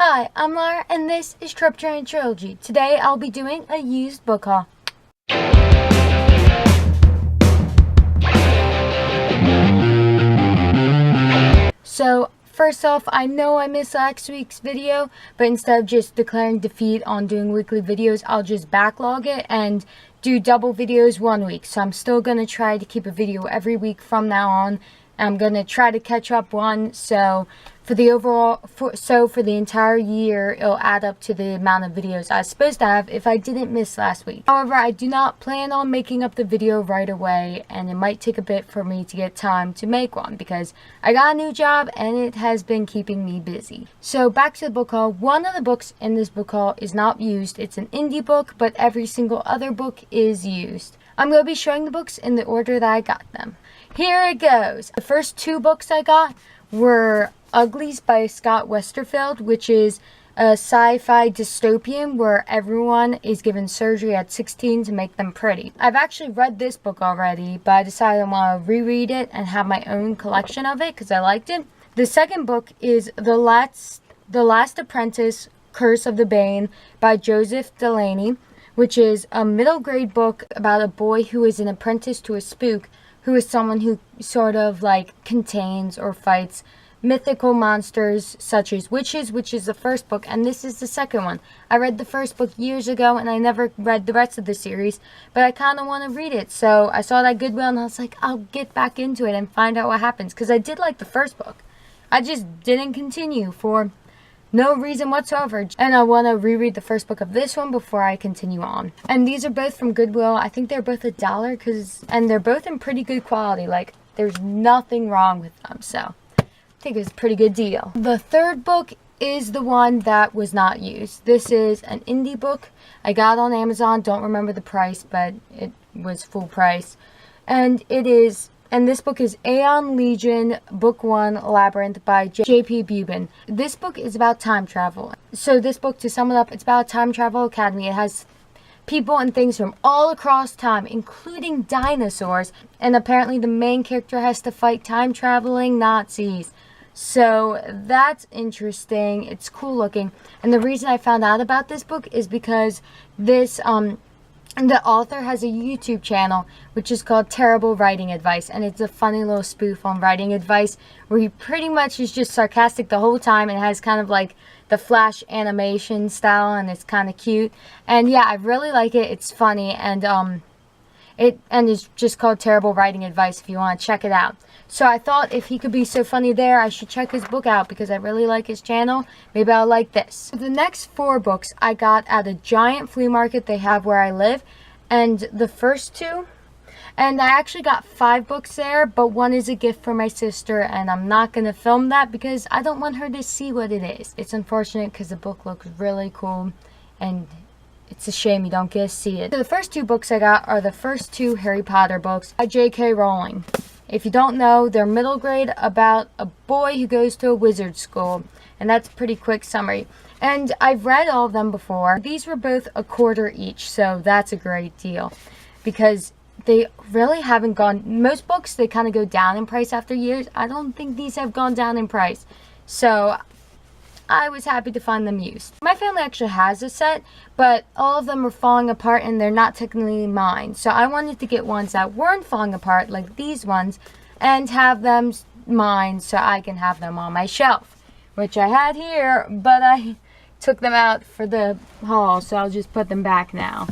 Hi, I'm Laura, and this is tropetrinitytrilogy. Today, I'll be doing a used book haul. So, first off, I know I missed last week's video, but instead of just declaring defeat on doing weekly videos, I'll just backlog it and do double videos one week. So I'm still going to try to keep a video every week from now on. I'm going to try to catch up one, so for the entire year, it'll add up to the amount of videos I was supposed to have if I didn't miss last week. However, I do not plan on making up the video right away, and it might take a bit for me to get time to make one because I got a new job and it has been keeping me busy. So back to the book haul. One of the books in this book haul is not used. It's an indie book, but every single other book is used. I'm going to be showing the books in the order that I got them. Here it goes. The first two books I got were Uglies by Scott Westerfeld, which is a sci-fi dystopian where everyone is given surgery at 16 to make them pretty. I've actually read this book already, but I decided I want to reread it and have my own collection of it because I liked it. The second book is The Last Apprentice, Curse of the Bane by Joseph Delaney, which is a middle grade book about a boy who is an apprentice to a spook who is someone who sort of like contains or fights mythical monsters such as witches, which is the first book, and this is the second one. I read the first book years ago and I never read the rest of the series, but I kind of want to read it. So I saw that Goodwill and I was like, I'll get back into it and find out what happens, because I did like the first book. I just didn't continue for no reason whatsoever, and I want to reread the first book of this one before I continue on. And these are both from Goodwill. I think they're both $1 and they're both in pretty good quality. Like, there's nothing wrong with them, so I think it's a pretty good deal. The third book is the one that was not used. This is an indie book. I got it on Amazon. Don't remember the price, but it was full price. And this book is Aeon Legion, Book 1, Labyrinth by J.P. Bubin. This book is about time travel. So this book, to sum it up, it's about a time travel academy. It has people and things from all across time, including dinosaurs. And apparently the main character has to fight time-traveling Nazis. So that's interesting. It's cool looking. And the reason I found out about this book is because the author has a YouTube channel which is called Terrible Writing Advice, and it's a funny little spoof on writing advice where he pretty much is just sarcastic the whole time, and it has kind of like the Flash animation style, and it's kind of cute. And yeah, I really like it. It's funny, and it's just called Terrible Writing Advice if you want to check it out. So I thought if he could be so funny there, I should check his book out because I really like his channel. Maybe I'll like this. The next 4 books I got at a giant flea market they have where I live. And the first 2, and I actually got 5 books there, but one is a gift for my sister, and I'm not going to film that because I don't want her to see what it is. It's unfortunate because the book looks really cool, and it's a shame you don't get to see it. So the first 2 books I got are the first 2 Harry Potter books by J.K. Rowling. If you don't know, they're middle grade about a boy who goes to a wizard school. And that's a pretty quick summary. And I've read all of them before. These were both $1 each, so that's a great deal. Because they really haven't gone... Most books, they kind of go down in price after years. I don't think these have gone down in price. So I was happy to find them used. My family actually has a set, but all of them are falling apart and they're not technically mine. So I wanted to get ones that weren't falling apart, like these ones, and have them mine so I can have them on my shelf, which I had here, but I took them out for the haul, so I'll just put them back now.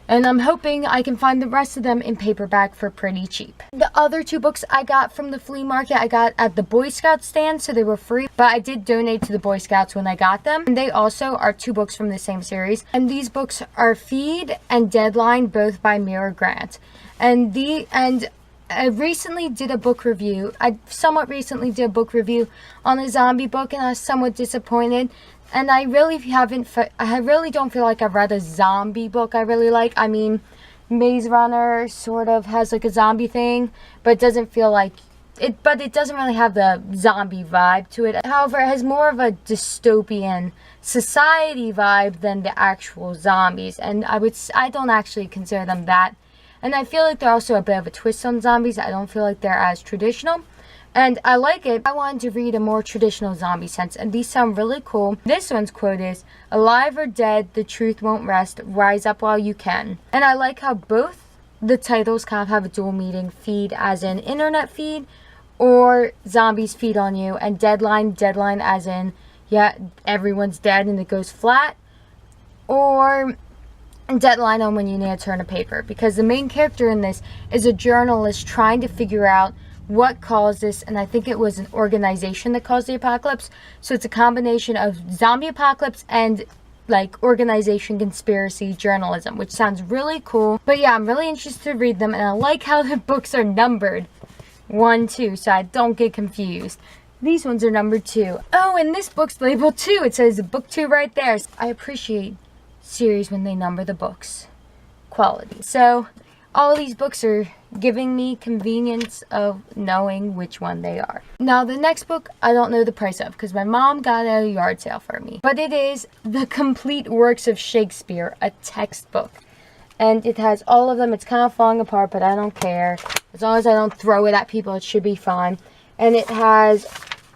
And I'm hoping I can find the rest of them in paperback for pretty cheap. The other 2 books I got from the flea market, I got at the Boy Scout stand, so they were free. But I did donate to the Boy Scouts when I got them. And they also are 2 books from the same series. And these books are Feed and Deadline, both by Mira Grant. I recently did a book review. I somewhat recently did a book review on a zombie book, and I was somewhat disappointed. And I really don't feel like I've read a zombie book I really like. I mean, Maze Runner sort of has like a zombie thing, but it doesn't feel like it. But it doesn't really have the zombie vibe to it. However, it has more of a dystopian society vibe than the actual zombies. And I don't actually consider them that. And I feel like they're also a bit of a twist on zombies. I don't feel like they're as traditional. And I like it. I wanted to read a more traditional zombie sense, and these sound really cool. This one's quote is, "Alive or dead, the truth won't rest. Rise up while you can." And I like how both the titles kind of have a dual meaning. Feed as in internet feed, or zombies feed on you. And deadline as in, yeah, everyone's dead and it goes flat. Or deadline on when you need to turn a paper. Because the main character in this is a journalist trying to figure out what caused this, and I think it was an organization that caused the apocalypse. So it's a combination of zombie apocalypse and like organization conspiracy journalism, which sounds really cool. But yeah, I'm really interested to read them, and I like how the books are numbered 1, 2, so I don't get confused. These ones are numbered 2. Oh, and this book's labeled 2. It says book 2 right there. I appreciate series when they number the books. Quality. So all of these books are giving me convenience of knowing which one they are. Now the next book I don't know the price of because my mom got it at a yard sale for me. But it is The Complete Works of Shakespeare, a textbook. And it has all of them. It's kind of falling apart, but I don't care. As long as I don't throw it at people, it should be fine. And it has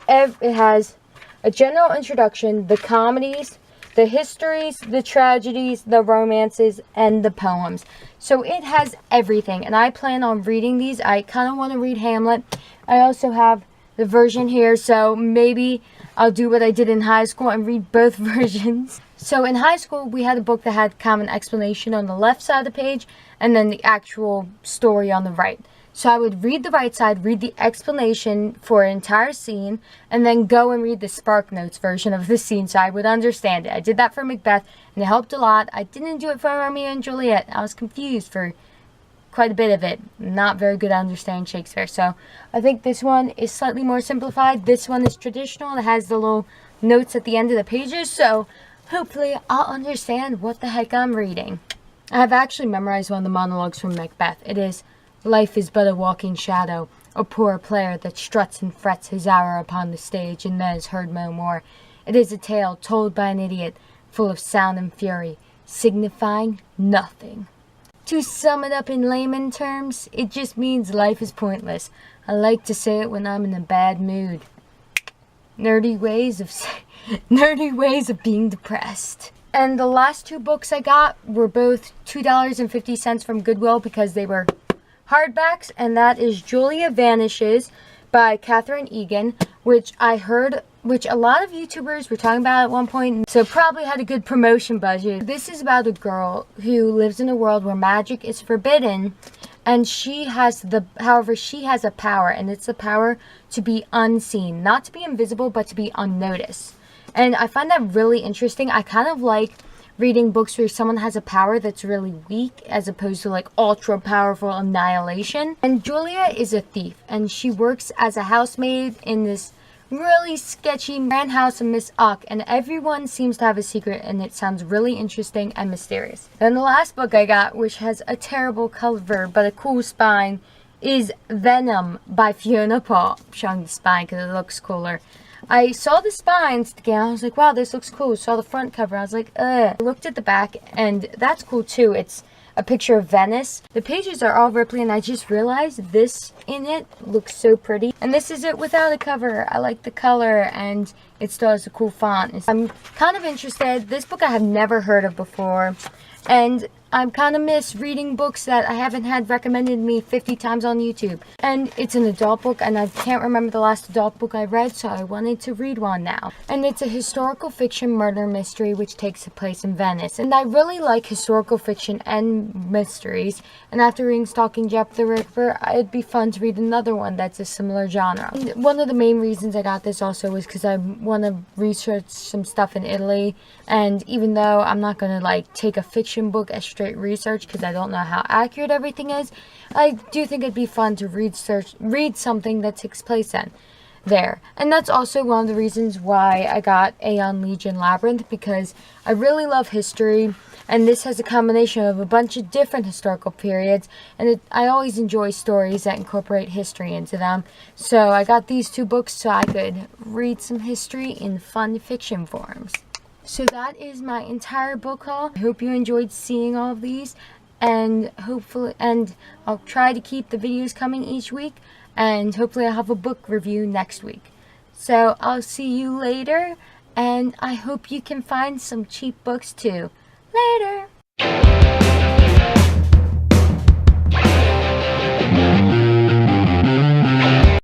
a general introduction, the comedies, the histories, the tragedies, the romances, and the poems. So it has everything, and I plan on reading these. I kind of want to read Hamlet. I also have the version here, so maybe I'll do what I did in high school and read both versions. So in high school, we had a book that had kind of an explanation on the left side of the page, and then the actual story on the right. So I would read the right side, read the explanation for an entire scene, and then go and read the Spark Notes version of the scene so I would understand it. I did that for Macbeth, and it helped a lot. I didn't do it for Romeo and Juliet. I was confused for quite a bit of it. Not very good at understanding Shakespeare. So I think this one is slightly more simplified. This one is traditional. It has the little notes at the end of the pages. So hopefully I'll understand what the heck I'm reading. I have actually memorized one of the monologues from Macbeth. It is, "Life is but a walking shadow, a poor player that struts and frets his hour upon the stage and then is heard no more. It is a tale told by an idiot, full of sound and fury, signifying nothing." To sum it up in layman terms, it just means life is pointless. I like to say it when I'm in a bad mood. Nerdy ways of being depressed. And the last 2 books I got were both $2.50 from Goodwill because they were hardbacks, and that is Julia Vanishes by Katherine Egan, which a lot of YouTubers were talking about at one point, so probably had a good promotion budget. This is about a girl who lives in a world where magic is forbidden, and however, she has a power, and it's the power to be unseen, not to be invisible, but to be unnoticed. And I find that really interesting. I kind of like reading books where someone has a power that's really weak as opposed to like ultra powerful annihilation. And Julia is a thief, and she works as a housemaid in this really sketchy grand house of Miss Uck, and everyone seems to have a secret, and it sounds really interesting and mysterious. Then the last book I got, which has a terrible cover but a cool spine, is Venom by Fiona Paul. I'm showing the spine because it looks cooler. I saw the spines again. I was like, wow, this looks cool. Saw the front cover. I was like, ugh. I looked at the back, and that's cool too. It's a picture of Venice. The pages are all ripply, and I just realized this in it looks so pretty. And this is it without a cover. I like the color, and it still has a cool font. I'm kind of interested. This book I have never heard of before, and I'm kind of miss reading books that I haven't had recommended to me 50 times on YouTube. And it's an adult book, and I can't remember the last adult book I read, so I wanted to read one now. And it's a historical fiction murder mystery which takes place in Venice. And I really like historical fiction and mysteries. And after reading Stalking Jeff the Ripper, it'd be fun to read another one that's a similar genre. And one of the main reasons I got this also was because I want to research some stuff in Italy. And even though I'm not going to like take a fiction book as straight research because I don't know how accurate everything is, I do think it'd be fun to read something that takes place there. And that's also one of the reasons why I got Aeon Legion Labyrinth, because I really love history, and this has a combination of a bunch of different historical periods, and I always enjoy stories that incorporate history into them. So I got these 2 books so I could read some history in fun fiction forms. So that is my entire book haul. I hope you enjoyed seeing all of these, and I'll try to keep the videos coming each week, and hopefully I'll have a book review next week. So I'll see you later, and I hope you can find some cheap books too. Later!